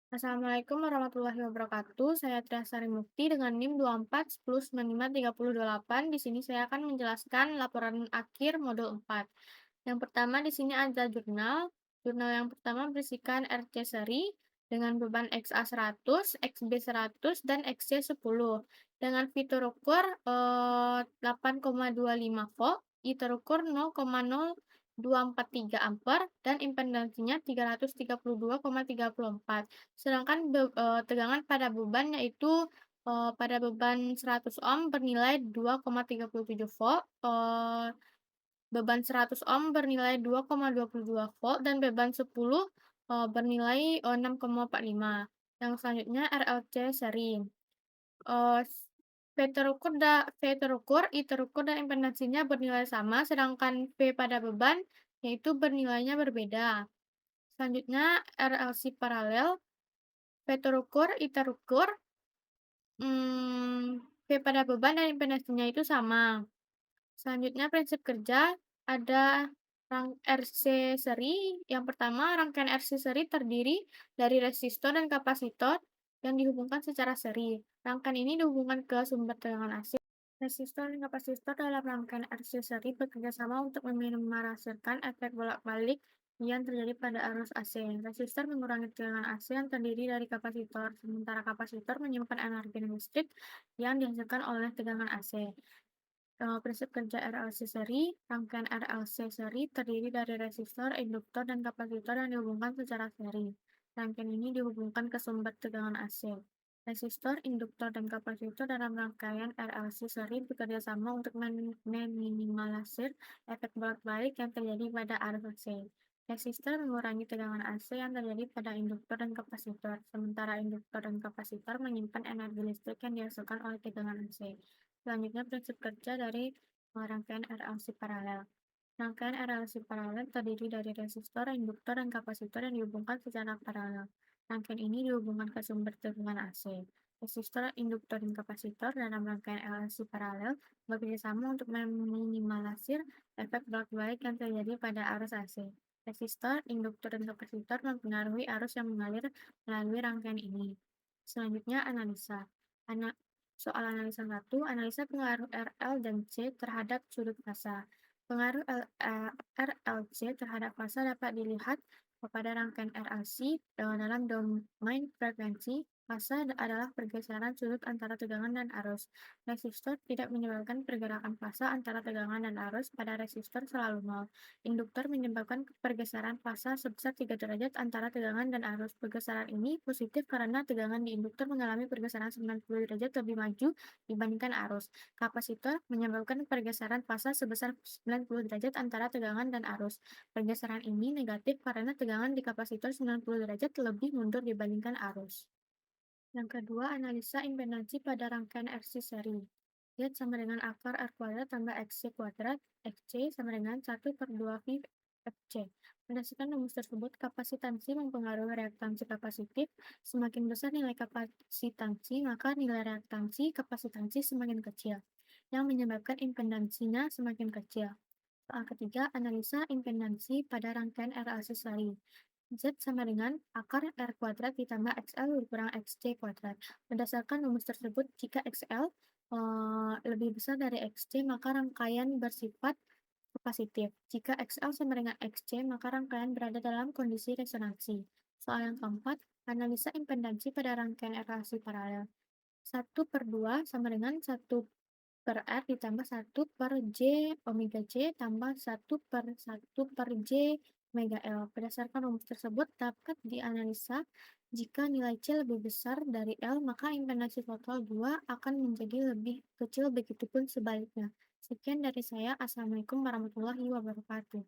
Assalamualaikum warahmatullahi wabarakatuh. Saya Triasari Mukti dengan NIM 24 1095 3028. Di sini saya akan menjelaskan laporan akhir modul 4. Yang pertama di sini ada jurnal. Jurnal yang pertama berisikan RC seri dengan beban XA 100, XB 100, dan XC 10. Dengan fitur ukur 8,25 volt, ITER ukur 0,0243 ampere, dan impedansinya 332,34. Sedangkan tegangan pada beban yaitu, pada beban 100 ohm bernilai 2,37 volt, beban 100 ohm bernilai 2,22 volt, dan beban 10, bernilai, 6,45. Yang selanjutnya RLC seri. V terukur, I terukur, dan impedansinya bernilai sama, sedangkan V pada beban yaitu bernilainya berbeda. Selanjutnya RLC paralel. V terukur, I terukur, V pada beban dan impedansinya itu sama. Selanjutnya prinsip kerja, ada RC seri. Yang pertama, rangkaian RC seri terdiri dari resistor dan kapasitor yang dihubungkan secara seri. Rangkaian ini dihubungkan ke sumber tegangan AC. Resistor dan kapasitor dalam rangkaian RC seri bekerja sama untuk meminimalisirkan efek bolak-balik yang terjadi pada arus AC. Resistor mengurangi tegangan AC yang terdiri dari kapasitor, sementara kapasitor menyimpan energi listrik yang dihasilkan oleh tegangan AC. Prinsip kerja RLC seri. Rangkaian RLC seri terdiri dari resistor, induktor, dan kapasitor yang dihubungkan secara seri. Rangkaian ini dihubungkan ke sumber tegangan AC. Resistor, induktor, dan kapasitor dalam rangkaian RLC seri bekerja sama untuk meminimalisir efek bolak-balik yang terjadi pada arus AC. Resistor mengurangi tegangan AC yang terjadi pada induktor dan kapasitor, sementara induktor dan kapasitor menyimpan energi listrik yang dihasilkan oleh tegangan AC. Selanjutnya, prinsip kerja dari rangkaian RLC paralel. Rangkaian RLC paralel terdiri dari resistor, induktor, dan kapasitor yang dihubungkan secara paralel. Rangkaian ini dihubungkan ke sumber tegangan AC. Resistor, induktor, dan kapasitor dalam rangkaian RLC paralel bekerja sama untuk meminimalisir efek bolak-balik yang terjadi pada arus AC. Resistor, induktor, dan kapasitor mempengaruhi arus yang mengalir melalui rangkaian ini. Selanjutnya, analisa. Soal analisa 1, analisa pengaruh RL dan C terhadap sudut fasa. Pengaruh RLC terhadap fasa dapat dilihat pada rangkaian RLC dalam domain frekuensi. Fasa adalah pergeseran sudut antara tegangan dan arus. Resistor tidak menyebabkan pergerakan fasa antara tegangan dan arus, pada resistor selalu nol. Induktor menyebabkan pergeseran fasa sebesar 3 derajat antara tegangan dan arus. Pergeseran ini positif karena tegangan di induktor mengalami pergeseran 90 derajat lebih maju dibandingkan arus. Kapasitor menyebabkan pergeseran fasa sebesar 90 derajat antara tegangan dan arus. Pergeseran ini negatif karena tegangan di kapasitor 90 derajat lebih mundur dibandingkan arus. Yang kedua, analisa impedansi pada rangkaian RC seri. Z sama dengan akar R kuadrat tambah XC kuadrat, XC sama dengan 1/2 V FC. Berdasarkan rumus tersebut, kapasitansi mempengaruhi reaktansi kapasitif. Semakin besar nilai kapasitansi, maka nilai reaktansi kapasitansi semakin kecil, yang menyebabkan impedansinya semakin kecil. Soal ketiga, analisa impedansi pada rangkaian RLC seri. Z sama dengan akar R kuadrat ditambah XL berkurang XC kuadrat. Berdasarkan rumus tersebut, jika XL lebih besar dari XC, maka rangkaian bersifat positif. Jika XL sama dengan XC, maka rangkaian berada dalam kondisi resonansi. Soal yang keempat, analisa impedansi pada rangkaian RLC paralel. 1/2 sama dengan 1/R ditambah 1/J omega J tambah 1/1/J omega L. Berdasarkan rumus tersebut dapat dianalisa jika nilai C lebih besar dari L, maka impedansi total 2 akan menjadi lebih kecil, begitupun sebaliknya. Sekian dari saya. Assalamualaikum warahmatullahi wabarakatuh.